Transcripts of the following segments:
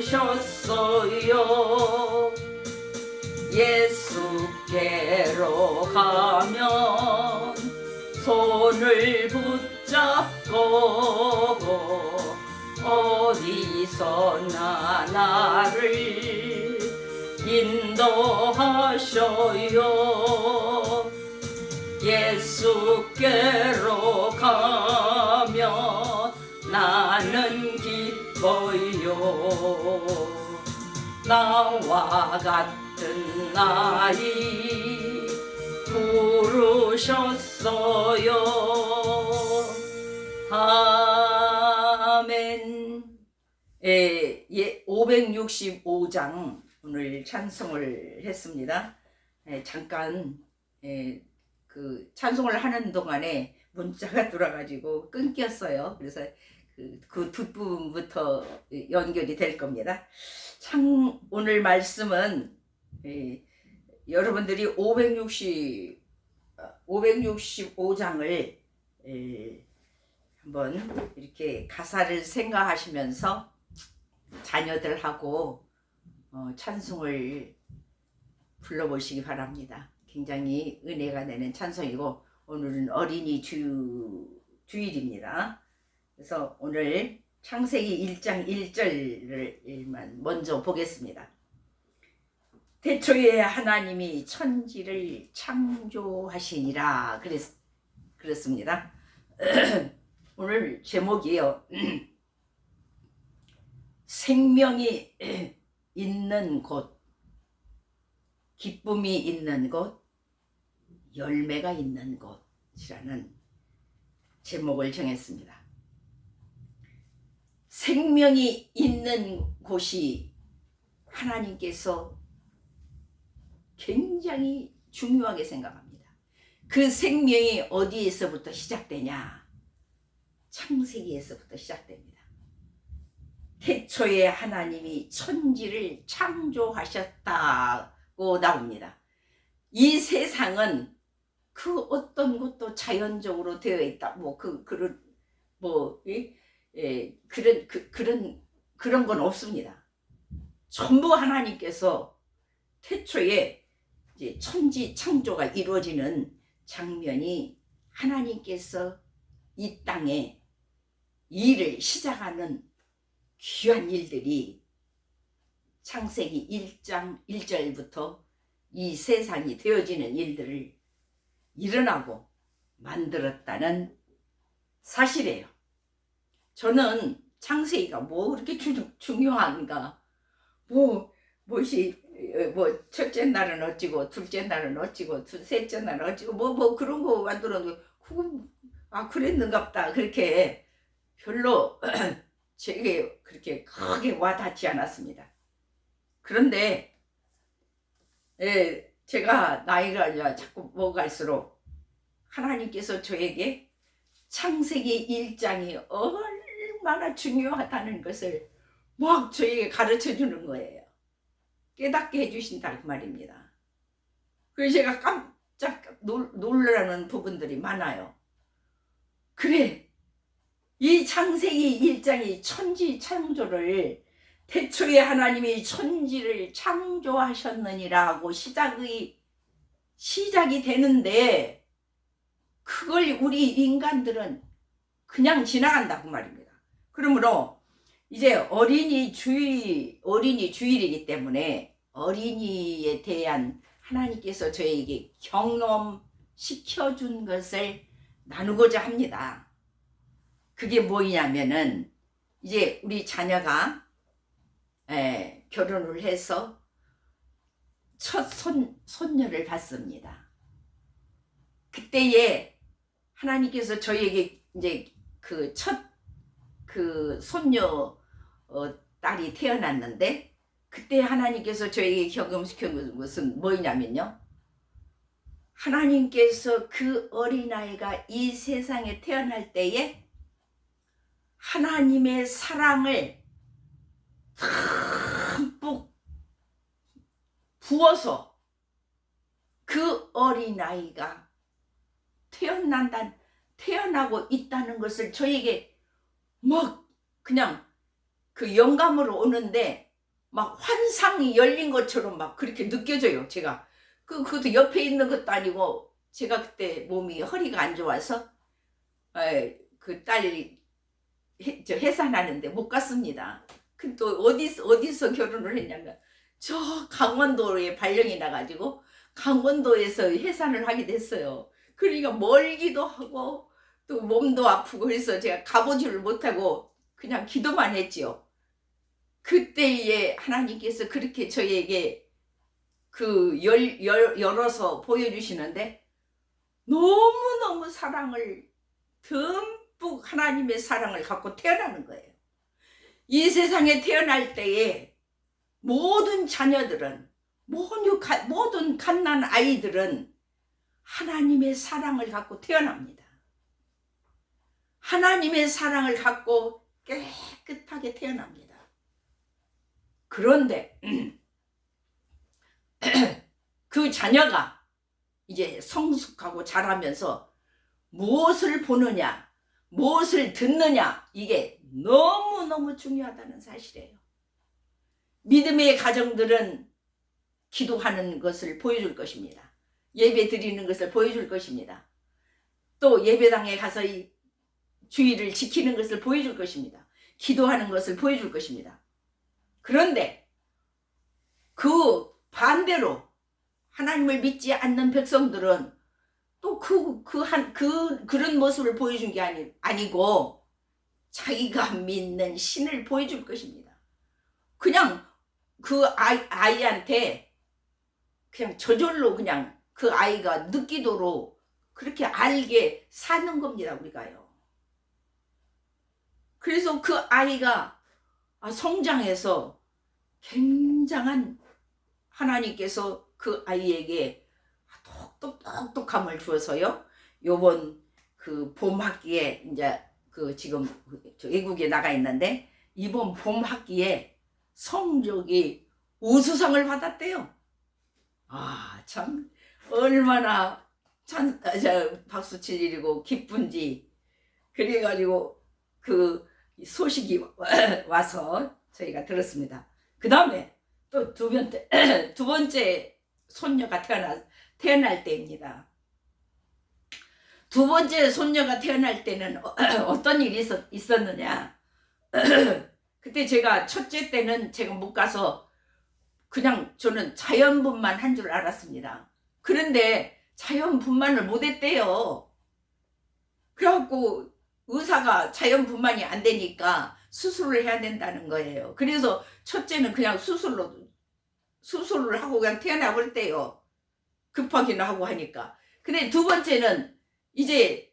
부르셨어요. 예수께로 가면 손을 붙잡고 어디서나 나를 인도하셔요. 예수께로 가면 나는 기뻐요. 나와 같은 아이 부르셨어요. 아멘. 565장 오늘 찬송을 했습니다. 잠깐 그 찬송을 하는 동안에 문자가 들어가지고 끊겼어요. 그래서 그 뒷부분부터 연결이 될 겁니다. 오늘 말씀은 여러분들이 565장을 한번 이렇게 가사를 생각하시면서 자녀들하고 찬송을 불러보시기 바랍니다. 굉장히 은혜가 되는 찬송이고 오늘은 어린이 주일입니다. 그래서 오늘 창세기 1장 1절을 먼저 보겠습니다. 태초에 하나님이 천지를 창조하시니라 그랬습니다. 오늘 제목이에요. 생명이 있는 곳, 기쁨이 있는 곳, 열매가 있는 곳이라는 제목을 정했습니다. 생명이 있는 곳이 하나님께서 굉장히 중요하게 생각합니다. 그 생명이 어디에서부터 시작되냐? 창세기에서부터 시작됩니다. 태초에 하나님이 천지를 창조하셨다고 나옵니다. 이 세상은 그 어떤 것도 자연적으로 되어 있다. 그런 건 없습니다. 전부 하나님께서 태초에 이제 천지 창조가 이루어지는 장면이 하나님께서 이 땅에 일을 시작하는 귀한 일들이 창세기 1장 1절부터 이 세상이 되어지는 일들을 일어나고 만들었다는 사실이에요. 저는 창세기가 뭐 그렇게 중요한가? 첫째 날은 어찌고, 둘째 날은 어찌고, 셋째 날은 어찌고, 그런 거 만들었는데, 그랬는갑다. 그렇게 별로 제게 그렇게 크게 와닿지 않았습니다. 그런데, 제가 나이가 자꾸 먹을수록 하나님께서 저에게 창세기 1장이 얼마나 중요하다는 것을 막 저에게 가르쳐 주는 거예요. 깨닫게 해주신다 그 말입니다. 그래서 제가 깜짝 놀라는 부분들이 많아요. 그래, 이 창세기 1장이 천지 창조를 태초에 하나님이 천지를 창조하셨느니라고 시작이 되는데 그걸 우리 인간들은 그냥 지나간다고 말입니다. 그러므로 이제 어린이 주일이기 때문에 어린이에 대한 하나님께서 저에게 경험시켜준 것을 나누고자 합니다. 그게 뭐냐면은 이제 우리 자녀가 결혼을 해서 첫 손녀를 봤습니다. 그때에 하나님께서 저에게 이제 그 첫 손녀 딸이 태어났는데 그때 하나님께서 저에게 경험시킨 것은 뭐냐면요. 하나님께서 그 어린아이가 이 세상에 태어날 때에 하나님의 사랑을 듬뿍 부어서 그 어린아이가 태어나고 있다는 것을 저에게 막 그냥 그 영감으로 오는데 막 환상이 열린 것처럼 막 그렇게 느껴져요. 제가 그것도 옆에 있는 것도 아니고 제가 그때 몸이 허리가 안 좋아서 그 딸이 해산하는데 못 갔습니다. 그 또 어디서 결혼을 했냐면 저 강원도에 발령이 나가지고 강원도에서 해산을 하게 됐어요. 그러니까 멀기도 하고 또 몸도 아프고 그래서 제가 가보지를 못하고 그냥 기도만 했지요. 그때에 하나님께서 그렇게 저에게 열어서 보여주시는데 너무너무 사랑을 듬뿍 하나님의 사랑을 갖고 태어나는 거예요. 이 세상에 태어날 때에 모든 자녀들은 모든 갓난 아이들은 하나님의 사랑을 갖고 태어납니다. 하나님의 사랑을 갖고 깨끗하게 태어납니다. 그런데 그 자녀가 이제 성숙하고 자라면서 무엇을 보느냐, 무엇을 듣느냐, 이게 너무너무 중요하다는 사실이에요. 믿음의 가정들은 기도하는 것을 보여줄 것입니다. 예배 드리는 것을 보여줄 것입니다. 또 예배당에 가서 이 주의를 지키는 것을 보여줄 것입니다. 기도하는 것을 보여줄 것입니다. 그런데 그 반대로 하나님을 믿지 않는 백성들은 또 그런 모습을 보여준 게 아니고 자기가 믿는 신을 보여줄 것입니다. 그냥 그 아이한테 그냥 저절로 그냥 그 아이가 느끼도록 그렇게 알게 사는 겁니다, 우리가요. 그래서 그 아이가 성장해서 굉장한 하나님께서 그 아이에게 똑똑함을 주어서요. 요번 그 봄 학기에 이제 그 지금 외국에 나가 있는데 이번 봄 학기에 성적이 우수상을 받았대요. 참 얼마나 박수 칠 일이고 기쁜지. 그래가지고 그 소식이 와서 저희가 들었습니다. 그 다음에 또 두 번째 손녀가 태어날 때입니다. 두 번째 손녀가 태어날 때는 어떤 일이 있었느냐. 그때 제가 첫째 때는 제가 못 가서 그냥 저는 자연분만 한 줄 알았습니다. 그런데 자연분만을 못했대요. 그래갖고 의사가 자연분만이 안 되니까 수술을 해야 된다는 거예요. 그래서 첫째는 그냥 수술을 하고 그냥 태어나 버렸대요. 급하기는 하고 하니까. 근데 두 번째는 이제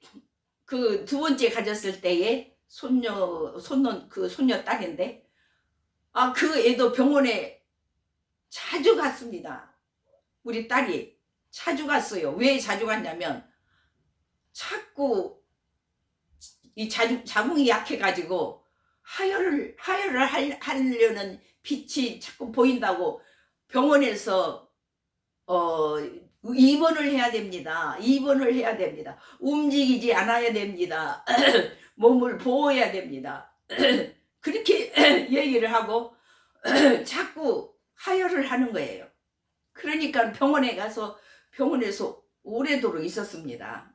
그 두 번째 가졌을 때에 손녀 딸인데 그 애도 병원에 자주 갔습니다. 우리 딸이 자주 갔어요. 왜 자주 갔냐면 자꾸 이 자궁이 약해가지고 하혈을 하려는 빛이 자꾸 보인다고 병원에서 입원을 해야 됩니다. 입원을 해야 됩니다. 움직이지 않아야 됩니다. 몸을 보호해야 됩니다. 그렇게 얘기를 하고 자꾸 하혈을 하는 거예요. 그러니까 병원에서 오래도록 있었습니다.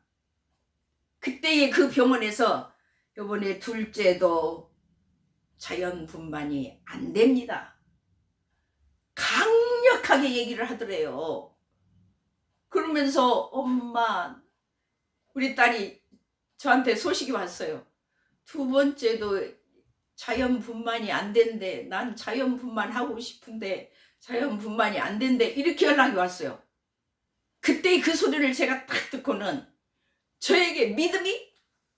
그때의 그 병원에서 이번에 둘째도 자연분만이 안 됩니다. 강력하게 얘기를 하더래요. 그러면서 엄마, 우리 딸이 저한테 소식이 왔어요. 두 번째도 자연분만이 안 된대. 난 자연분만 하고 싶은데 자연분만이 안 된대. 이렇게 연락이 왔어요. 그때 그 소리를 제가 딱 듣고는 저에게 믿음이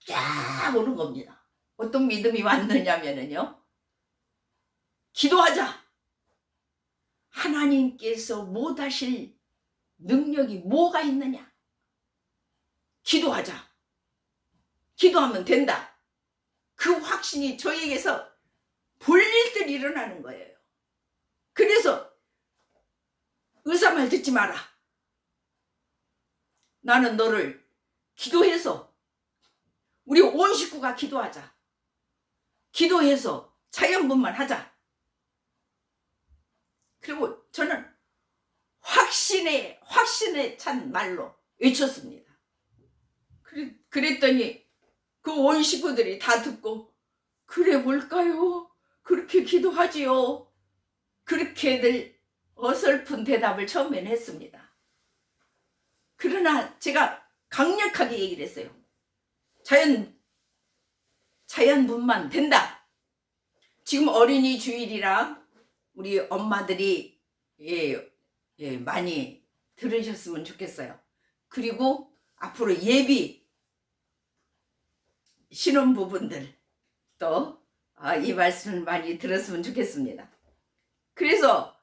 쫙 오는 겁니다. 어떤 믿음이 왔느냐면요. 기도하자. 하나님께서 못하실 능력이 뭐가 있느냐. 기도하자. 기도하면 된다. 그 확신이 저에게서 불릴 듯 일어나는 거예요. 그래서 의사 말 듣지 마라. 나는 너를 기도해서 우리 온 식구가 기도하자. 기도해서 자연분만 하자. 그리고 저는 확신에 찬 말로 외쳤습니다. 그랬더니 그 온 식구들이 다 듣고 그래 볼까요? 그렇게 기도하지요. 그렇게들 어설픈 대답을 처음에는 했습니다. 그러나 제가 강력하게 얘기를 했어요. 자연분만 된다. 지금 어린이 주일이라 우리 엄마들이 많이 들으셨으면 좋겠어요. 그리고 앞으로 예비 신혼부분들 또 이 말씀을 많이 들었으면 좋겠습니다. 그래서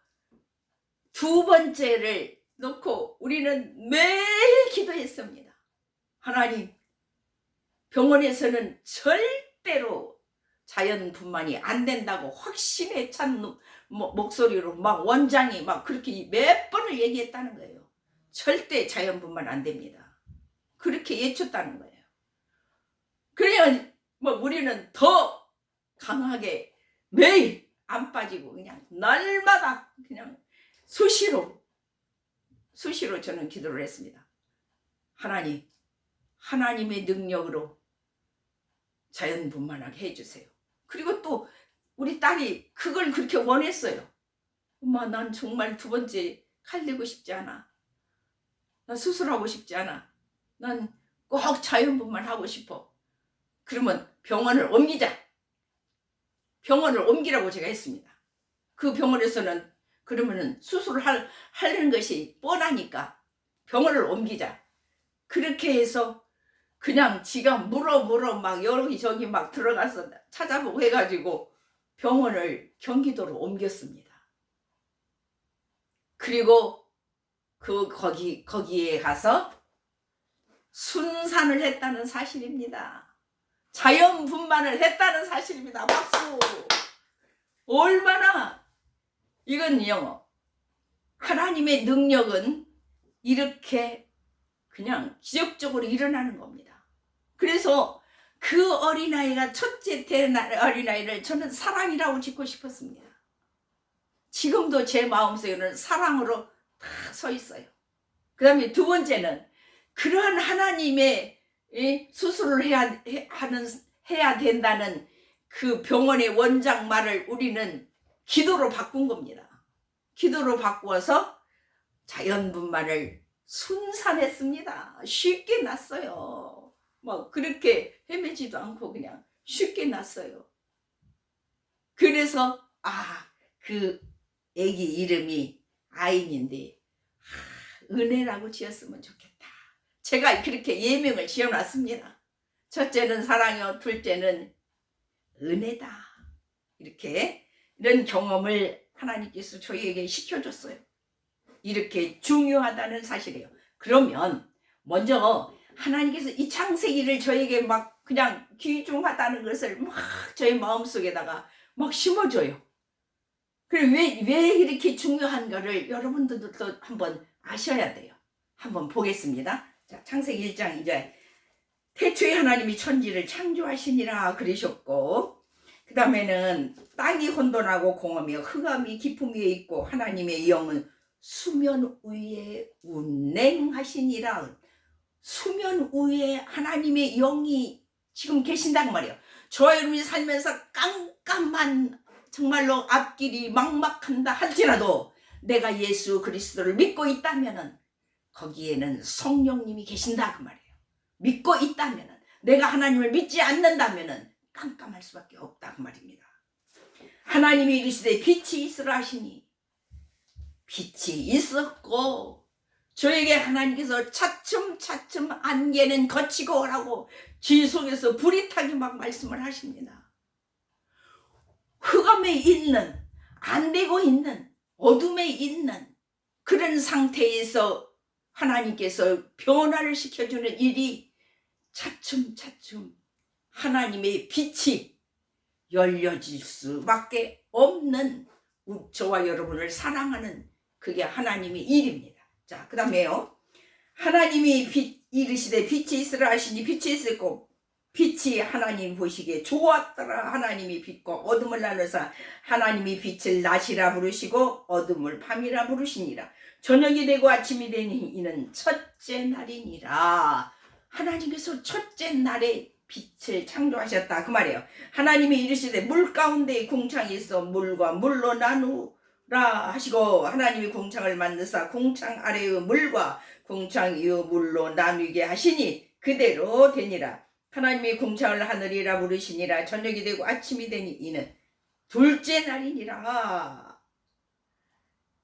두 번째를 놓고 우리는 매일 기도했습니다. 하나님, 병원에서는 절대로 자연분만이 안 된다고 확신에 찬 목소리로 막 원장이 막 그렇게 몇 번을 얘기했다는 거예요. 절대 자연분만 안 됩니다. 그렇게 예쳤다는 거예요. 그래야 우리는 더 강하게 매일 안 빠지고 그냥 날마다 그냥 수시로 저는 기도를 했습니다. 하나님의 능력으로 자연분만하게 해주세요. 그리고 또 우리 딸이 그걸 그렇게 원했어요. 엄마, 난 정말 두 번째 칼 내고 싶지 않아. 나 수술하고 싶지 않아. 난 꼭 자연분만 하고 싶어. 그러면 병원을 옮기라고 제가 했습니다. 그 병원에서는 그러면은 수술을 하려는 것이 뻔하니까 병원을 옮기자. 그렇게 해서 그냥 지가 물어 막 여기저기 막 들어가서 찾아보고 해가지고 병원을 경기도로 옮겼습니다. 그리고 거기에 가서 순산을 했다는 사실입니다. 자연분만을 했다는 사실입니다. 박수! 얼마나 이건요, 하나님의 능력은 이렇게 그냥 기적적으로 일어나는 겁니다. 그래서 그 어린아이가 첫째 어린아이를 저는 사랑이라고 짓고 싶었습니다. 지금도 제 마음속에는 사랑으로 다 서 있어요. 그 다음에 두 번째는 그러한 하나님의 수술을 해야 된다는 그 병원의 원장 말을 우리는 기도로 바꾼 겁니다. 기도로 바꾸어서 자연분만을 순산했습니다. 쉽게 났어요. 그렇게 헤매지도 않고 그냥 쉽게 났어요. 그래서 그 애기 이름이 아인인데 은혜라고 지었으면 좋겠다. 제가 그렇게 예명을 지어놨습니다. 첫째는 사랑이요, 둘째는 은혜다. 이런 경험을 하나님께서 저희에게 시켜줬어요. 이렇게 중요하다는 사실이에요. 그러면 먼저 하나님께서 이 창세기를 저에게 막 그냥 귀중하다는 것을 막 저희 마음속에다가 막 심어줘요. 그리고 왜 이렇게 중요한가를 여러분들도 또 한번 아셔야 돼요. 한번 보겠습니다. 자, 창세기 1장 이제 태초에 하나님이 천지를 창조하시니라 그러셨고, 그 다음에는 땅이 혼돈하고 공허며 흑암이 깊음 위에 있고 하나님의 영은 수면 위에 운행하시니라. 수면 위에 하나님의 영이 지금 계신단 말이에요. 저와 여러분이 살면서 깜깜한 정말로 앞길이 막막한다 할지라도 내가 예수 그리스도를 믿고 있다면은 거기에는 성령님이 계신다 그 말이에요. 믿고 있다면은, 내가 하나님을 믿지 않는다면은 깜깜할 수밖에 없다 그 말입니다. 하나님이 이르시되 빛이 있으라 하시니 빛이 있었고, 저에게 하나님께서 차츰차츰 안개는 거치고 오라고 지 속에서 불이 타기 막 말씀을 하십니다. 흑암에 있는, 안 되고 있는, 어둠에 있는 그런 상태에서 하나님께서 변화를 시켜주는 일이 차츰차츰 하나님의 빛이 열려질 수밖에 없는 저와 여러분을 사랑하는 그게 하나님의 일입니다. 자, 그 다음에요. 하나님이 이르시되 빛이 있으라 하시니 빛이 있었고 빛이 하나님 보시기에 좋았더라. 하나님이 빛과 어둠을 나누사 하나님이 빛을 낮이라 부르시고 어둠을 밤이라 부르시니라. 저녁이 되고 아침이 되니 이는 첫째 날이니라. 하나님께서 첫째 날에 빛을 창조하셨다 그 말이에요. 하나님이 이르시되 물 가운데 궁창이 있어 물과 물로 나누라 하시고 하나님이 궁창을 만드사 궁창 아래의 물과 궁창 위의 물로 나누게 하시니 그대로 되니라. 하나님이 궁창을 하늘이라 부르시니라. 저녁이 되고 아침이 되니 이는 둘째 날이니라.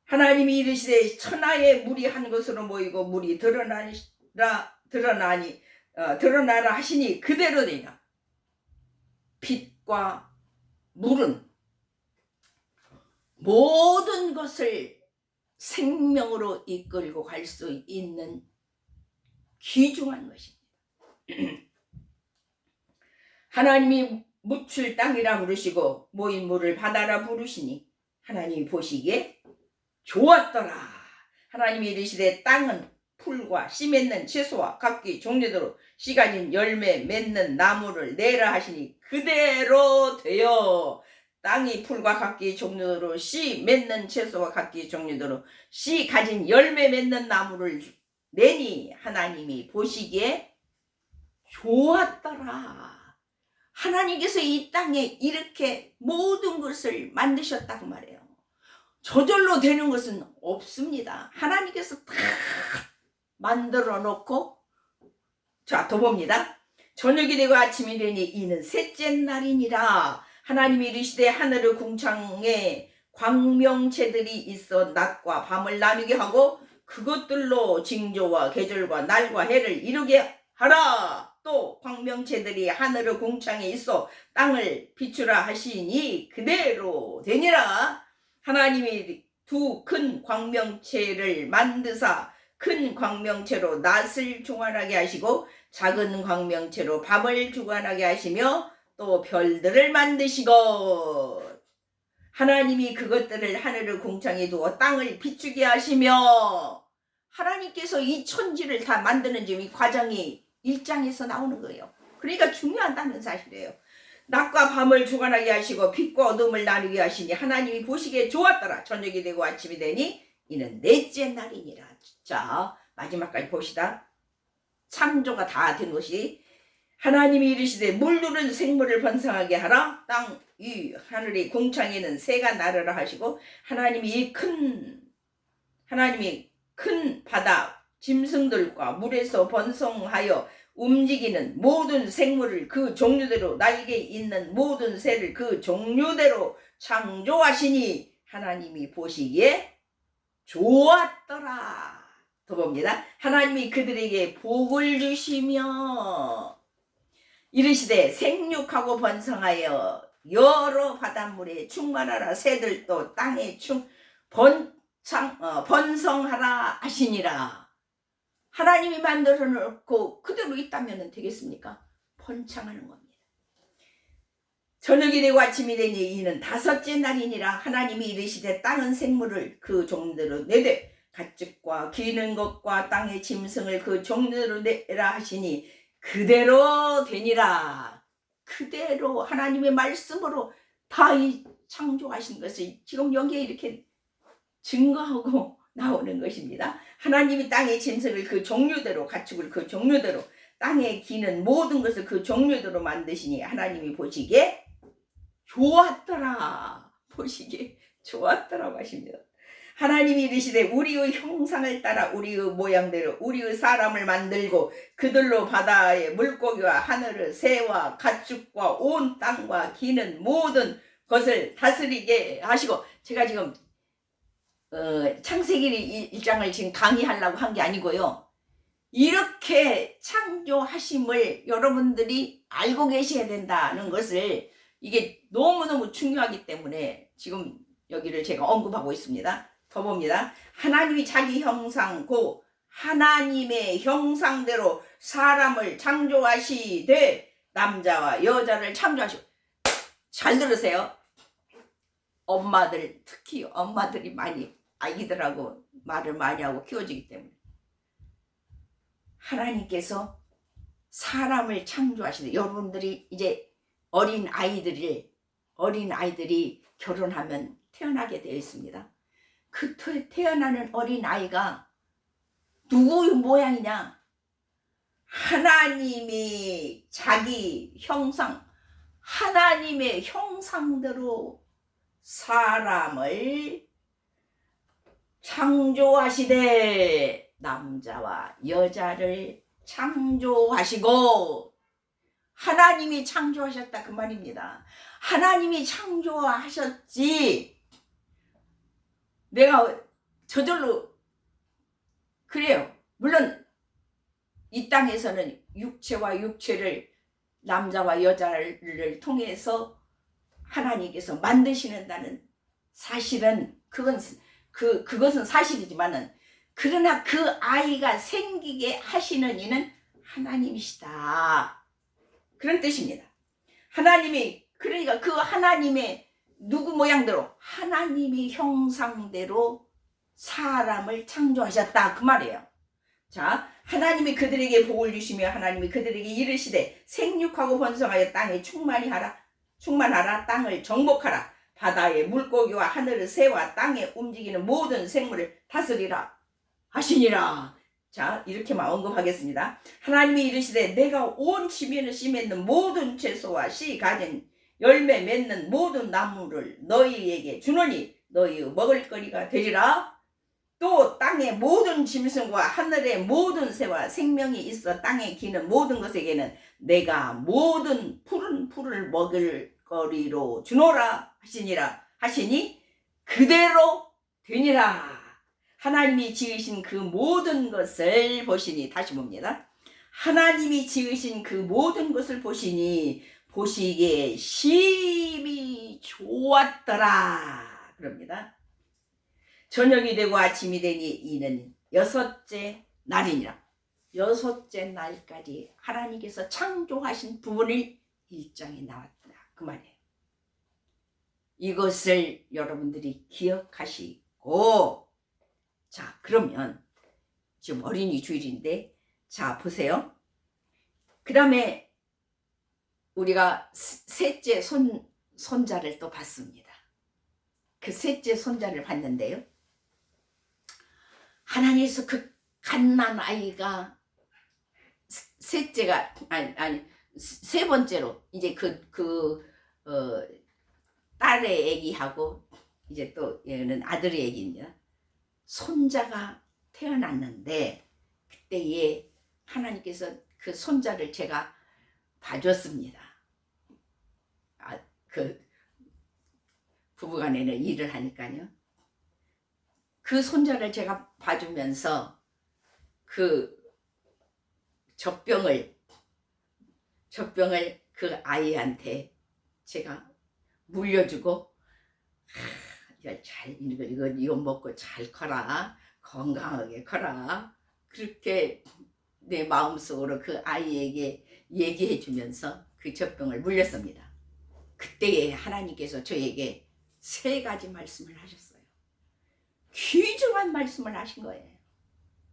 하나님이 이르시되 천하에 물이 한 곳으로 모이고 물이 드러나라 하시니 그대로 되니라. 빛과 물은 모든 것을 생명으로 이끌고 갈 수 있는 귀중한 것입니다. 하나님이 묻힐 땅이라 부르시고 모인 물을 바다라 부르시니 하나님이 보시기에 좋았더라. 하나님이 이르시되 땅은 풀과 씨 맺는 채소와 각기 종류대로 씨 가진 열매 맺는 나무를 내라 하시니 그대로 되어 땅이 풀과 각기 종류대로 씨 맺는 채소와 각기 종류대로 씨 가진 열매 맺는 나무를 내니 하나님이 보시기에 좋았더라. 하나님께서 이 땅에 이렇게 모든 것을 만드셨다고 말해요. 저절로 되는 것은 없습니다. 하나님께서 다 만들어 놓고 자, 더 봅니다. 저녁이 되고 아침이 되니 이는 셋째 날이니라. 하나님이 이르시되 하늘의 궁창에 광명체들이 있어 낮과 밤을 나누게 하고 그것들로 징조와 계절과 날과 해를 이루게 하라. 또 광명체들이 하늘의 궁창에 있어 땅을 비추라 하시니 그대로 되니라. 하나님이 두 큰 광명체를 만드사 큰 광명체로 낮을 주관하게 하시고 작은 광명체로 밤을 주관하게 하시며 또 별들을 만드시고 하나님이 그것들을 하늘의 궁창에 두어 땅을 비추게 하시며 하나님께서 이 천지를 다 만드는 지금 이 과정이 1장에서 나오는 거예요. 그러니까 중요하다는 사실이에요. 낮과 밤을 주관하게 하시고 빛과 어둠을 나누게 하시니 하나님이 보시기에 좋았더라. 저녁이 되고 아침이 되니 이는 넷째 날이니라. 자, 마지막까지 봅시다. 창조가 다 된 것이 하나님이 이르시되 물들은 생물을 번성하게 하라. 땅 위 하늘의 궁창에는 새가 나르라 하시고 하나님이 큰 바다 짐승들과 물에서 번성하여 움직이는 모든 생물을 그 종류대로 날개 있는 모든 새를 그 종류대로 창조하시니 하나님이 보시기에 좋았더라. 더 봅니다. 하나님이 그들에게 복을 주시며 이르시되 생육하고 번성하여 여러 바닷물에 충만하라. 새들도 땅에 번성하라 하시니라. 하나님이 만들어 놓고 그대로 있다면 되겠습니까? 번창하는 겁니다. 저녁이 되고 아침이 되니 이는 다섯째 날이니라. 하나님이 이르시되 땅은 생물을 그 종류대로 내되 가축과 기는 것과 땅의 짐승을 그 종류대로 내라 하시니 그대로 되니라. 그대로 하나님의 말씀으로 다 창조하신 것을 지금 여기에 이렇게 증거하고 나오는 것입니다. 하나님이 땅의 짐승을 그 종류대로 가축을 그 종류대로 땅에 기는 모든 것을 그 종류대로 만드시니 하나님이 보시기에 좋았더라. 보시기에 좋았더라고 하십니다. 하나님이 이르시되 우리의 형상을 따라 우리의 모양대로 우리의 사람을 만들고 그들로 바다의 물고기와 하늘의 새와 가축과 온 땅과 기는 모든 것을 다스리게 하시고 제가 지금 창세기 1장을 지금 강의하려고 한 게 아니고요. 이렇게 창조하심을 여러분들이 알고 계셔야 된다는 것을 이게 너무너무 중요하기 때문에 지금 여기를 제가 언급하고 있습니다. 더 봅니다. 하나님이 자기 형상고 하나님의 형상대로 사람을 창조하시되 남자와 여자를 창조하시고 잘 들으세요. 엄마들 특히 엄마들이 많이 아기들하고 말을 많이 하고 키워지기 때문에 하나님께서 사람을 창조하시는, 여러분들이 이제 어린 아이들이 결혼하면 태어나게 되어 있습니다. 그 태어나는 어린 아이가 누구의 모양이냐? 하나님이 자기 형상, 하나님의 형상대로 사람을 창조하시되, 남자와 여자를 창조하시고, 하나님이 창조하셨다 그 말입니다. 하나님이 창조하셨지 내가 저절로 그래요. 물론 이 땅에서는 육체와 육체를, 남자와 여자를 통해서 하나님께서 만드시는다는 사실은 그것은 사실이지만은, 그러나 그 아이가 생기게 하시는 이는 하나님이시다, 그런 뜻입니다. 하나님이, 그러니까 그 하나님의 누구 모양대로, 하나님의 형상대로 사람을 창조하셨다 그 말이에요. 자, 하나님이 그들에게 복을 주시며 하나님이 그들에게 이르시되, 생육하고 번성하여 땅에 충만하라, 땅을 정복하라, 바다의 물고기와 하늘의 새와 땅에 움직이는 모든 생물을 다스리라 하시니라. 자, 이렇게만 언급하겠습니다. 하나님이 이르시되, 내가 온 지면을 씨 맺는 모든 채소와 씨 가진 열매 맺는 모든 나무를 너희에게 주노니 너희의 먹을거리가 되리라. 또 땅의 모든 짐승과 하늘의 모든 새와 생명이 있어 땅에 기는 모든 것에게는 내가 모든 푸른 풀을 먹을 거리로 주노라 하시니 그대로 되니라. 하나님이 지으신 그 모든 것을 보시니, 다시 봅니다. 하나님이 지으신 그 모든 것을 보시니 보시기에 심히 좋았더라 그럽니다. 저녁이 되고 아침이 되니 이는 여섯째 날이니라. 여섯째 날까지 하나님께서 창조하신 부분을 1장에 나왔다 그 말이에요. 이것을 여러분들이 기억하시고, 자, 그러면 지금 어린이 주일인데, 자, 보세요. 그 다음에 우리가 셋째 손자를 또 봤습니다. 그 셋째 손자를 봤는데요, 하나님께서 그 갓난 아이가 셋째가 세 번째로 이제 딸의 애기하고 이제 또 얘는 아들의 애기입니다. 손자가 태어났는데, 그때에 하나님께서 그 손자를 제가 봐줬습니다. 그 부부간에는 일을 하니까요. 그 손자를 제가 봐주면서 그 젖병을 그 아이한테 제가 물려주고, 이거 먹고 잘 커라, 건강하게 커라, 그렇게 내 마음속으로 그 아이에게 얘기해 주면서 그 젖병을 물렸습니다. 그때에 하나님께서 저에게 3가지 말씀을 하셨어요. 귀중한 말씀을 하신 거예요.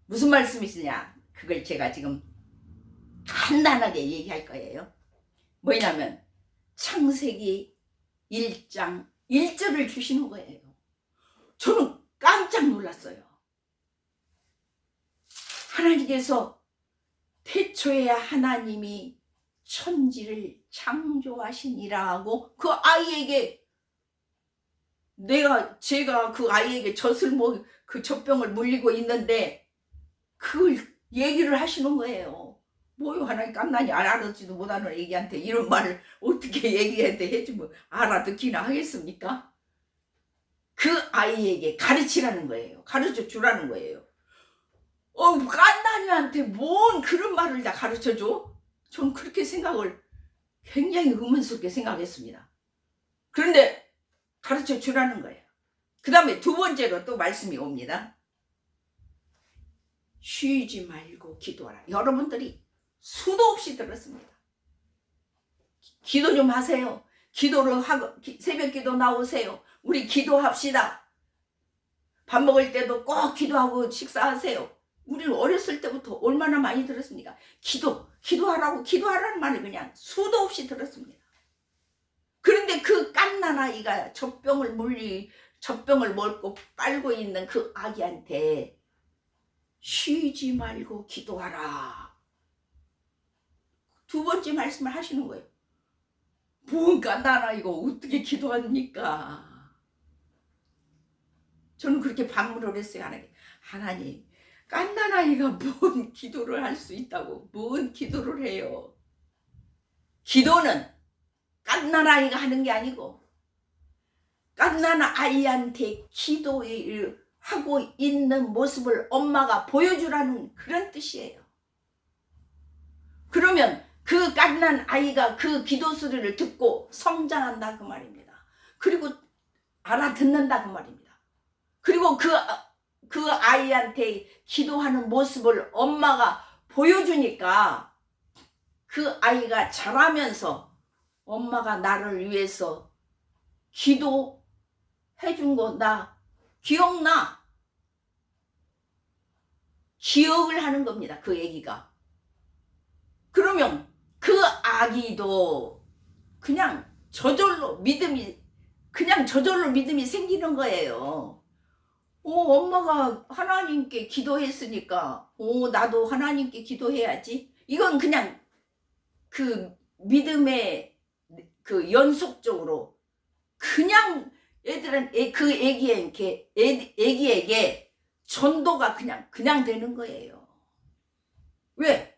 무슨 말씀이시냐, 그걸 제가 지금 간단하게 얘기할 거예요. 뭐냐면 창세기 1장 1절을 주시는 거예요. 저는 깜짝 놀랐어요. 하나님께서 태초에 하나님이 천지를 창조하시니라고 그 아이에게, 제가 그 아이에게 그 젖병을 물리고 있는데 그걸 얘기를 하시는 거예요. 뭐요, 하나님 깜나니 알아듣지도 못하는 애기한테 이런 말을 어떻게 얘기한테 해주면 알아듣기나 하겠습니까? 그 아이에게 가르치라는 거예요. 가르쳐 주라는 거예요. 깐나니한테 뭔 그런 말을 다 가르쳐줘? 전 그렇게 생각을 굉장히 의문스럽게 생각했습니다. 그런데 가르쳐 주라는 거예요. 그 다음에 2번째로 또 말씀이 옵니다. 쉬지 말고 기도하라. 여러분들이 수도 없이 들었습니다. 기도 좀 하세요. 기도를 하고 새벽 기도 나오세요. 우리 기도합시다. 밥 먹을 때도 꼭 기도하고 식사하세요. 우리는 어렸을 때부터 얼마나 많이 들었습니까? 기도하라는 말을 그냥 수도 없이 들었습니다. 그런데 그 갓난아이가 젖병을 먹고 빨고 있는 그 아기한테 쉬지 말고 기도하라. 두 번째 말씀을 하시는 거예요. 뭔 갓난아이가 어떻게 기도합니까? 저는 그렇게 반문을 했어요. 하나님, 갓난아이가 뭔 기도를 할 수 있다고, 뭔 기도를 해요. 기도는 갓난아이가 하는 게 아니고 갓난아이한테 기도하고 있는 모습을 엄마가 보여주라는 그런 뜻이에요. 그러면 그 갓난아이가 그 기도 소리를 듣고 성장한다 그 말입니다. 그리고 알아듣는다 그 말입니다. 그리고 그 아이한테 기도하는 모습을 엄마가 보여주니까 그 아이가 자라면서 엄마가 나를 위해서 기도해준 거 나 기억나. 기억을 하는 겁니다. 그 애기가. 그러면 그 아기도 그냥 저절로 믿음이 생기는 거예요. 엄마가 하나님께 기도했으니까 나도 하나님께 기도해야지. 이건 그냥 그 믿음의 그 연속적으로 그냥 그 애기에게 전도가 그냥 되는 거예요. 왜?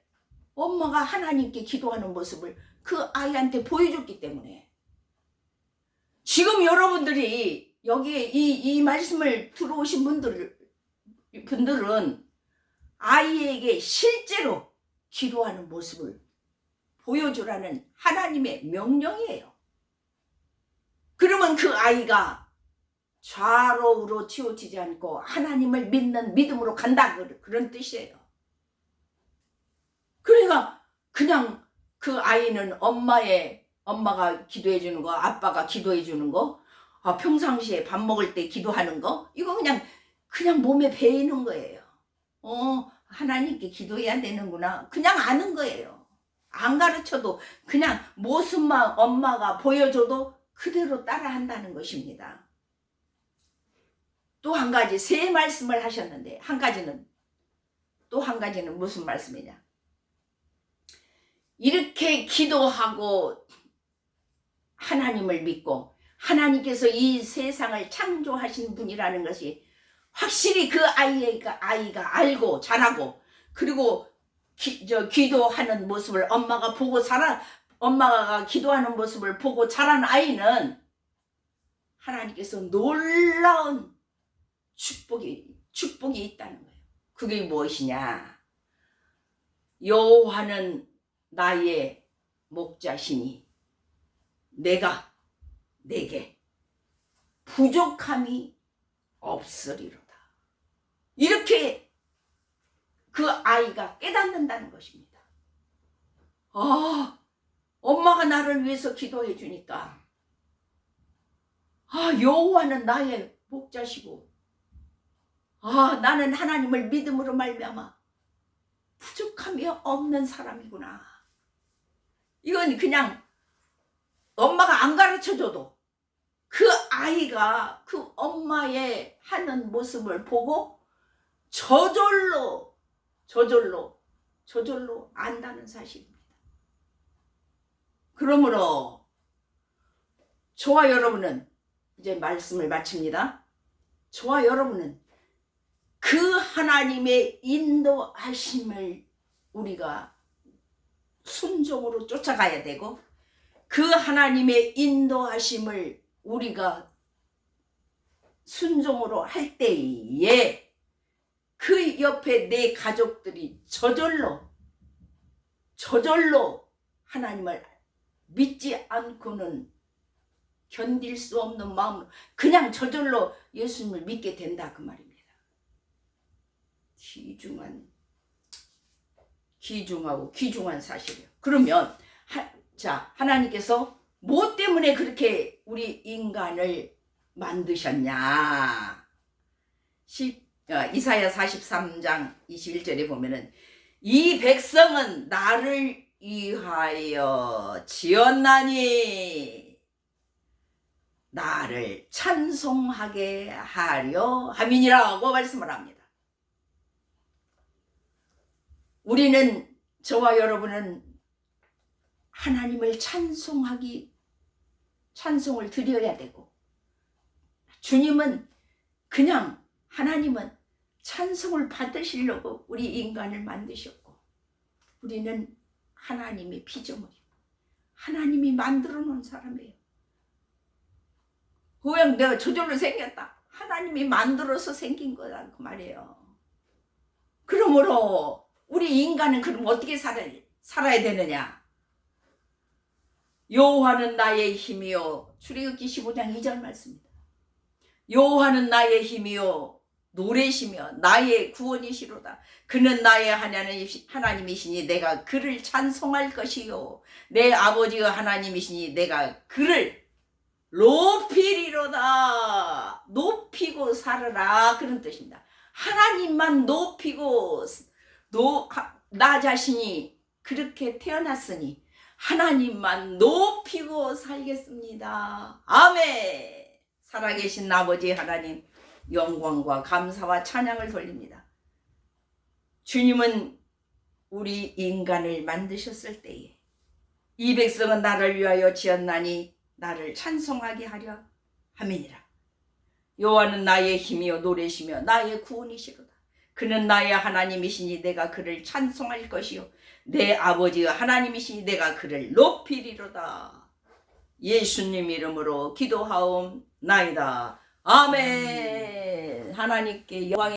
엄마가 하나님께 기도하는 모습을 그 아이한테 보여줬기 때문에. 지금 여러분들이 여기에 이 말씀을 들어오신 분들은 아이에게 실제로 기도하는 모습을 보여주라는 하나님의 명령이에요. 그러면 그 아이가 좌로우로 치우치지 않고 하나님을 믿는 믿음으로 간다 그런 뜻이에요. 그러니까 그냥 그 아이는 엄마가 기도해 주는 거, 아빠가 기도해 주는 거, 평상시에 밥 먹을 때 기도하는 거, 이거 그냥 몸에 배이는 거예요. 하나님께 기도해야 되는구나. 그냥 아는 거예요. 안 가르쳐도 그냥 모습만 엄마가 보여줘도 그대로 따라한다는 것입니다. 또 한 가지 세 말씀을 하셨는데 또 한 가지는 무슨 말씀이냐? 이렇게 기도하고 하나님을 믿고 하나님께서 이 세상을 창조하신 분이라는 것이 확실히 그 아이가 알고 자라고, 그리고 기도하는 모습을 엄마가 기도하는 모습을 보고 자란 아이는 하나님께서 놀라운 축복이 있다는 거예요. 그게 무엇이냐? 여호와는 나의 목자시니 내게 부족함이 없으리로다. 이렇게 그 아이가 깨닫는다는 것입니다. 엄마가 나를 위해서 기도해 주니까 여호와는 나의 목자시고 나는 하나님을 믿음으로 말미암아 부족함이 없는 사람이구나. 이건 그냥 엄마가 안 가르쳐줘도 그 아이가 그 엄마의 하는 모습을 보고 저절로 안다는 사실입니다. 그러므로 저와 여러분은 이제 말씀을 마칩니다. 저와 여러분은 그 하나님의 인도하심을 우리가 순종으로 쫓아가야 되고, 그 하나님의 인도하심을 우리가 순종으로 할 때에 그 옆에 내 가족들이 저절로 하나님을 믿지 않고는 견딜 수 없는 마음으로 그냥 저절로 예수님을 믿게 된다 그 말입니다. 귀중한 사실이에요. 그러면 하나님께서 뭐 때문에 그렇게 우리 인간을 만드셨냐? 이사야 43장 21절에 보면은 이 백성은 나를 위하여 지었나니 나를 찬송하게 하려 함이니라고 말씀을 합니다. 우리는, 저와 여러분은 하나님을 찬송을 드려야 되고, 주님은 그냥, 하나님은 찬송을 받으시려고 우리 인간을 만드셨고, 우리는 하나님의 피조물이고 하나님이 만들어 놓은 사람이에요. 그냥 내가 저절로 생겼다, 하나님이 만들어서 생긴 거다 그 말이에요. 그러므로 우리 인간은 그럼 어떻게 살아야 되느냐? 여호와는 나의 힘이요, 출애굽기 15장 2절 말씀입니다. 여호와는 나의 힘이요 노래시며 나의 구원이시로다. 그는 나의 하나님이시니 내가 그를 찬송할 것이요, 내 아버지가 하나님이시니 내가 그를 높이리로다. 높이고 살으라, 그런 뜻입니다. 하나님만 높이고, 나 자신이 그렇게 태어났으니 하나님만 높이고 살겠습니다. 아멘. 살아계신 아버지 하나님, 영광과 감사와 찬양을 돌립니다. 주님은 우리 인간을 만드셨을 때에 이 백성은 나를 위하여 지었나니 나를 찬송하게 하려 함이니라. 여호와는 나의 힘이요 노래시며 나의 구원이시로다. 그는 나의 하나님이시니 내가 그를 찬송할 것이요, 내 아버지가 하나님이시니 내가 그를 높이리로다. 예수님 이름으로 기도하옵나이다. 아멘. 하나님께 영광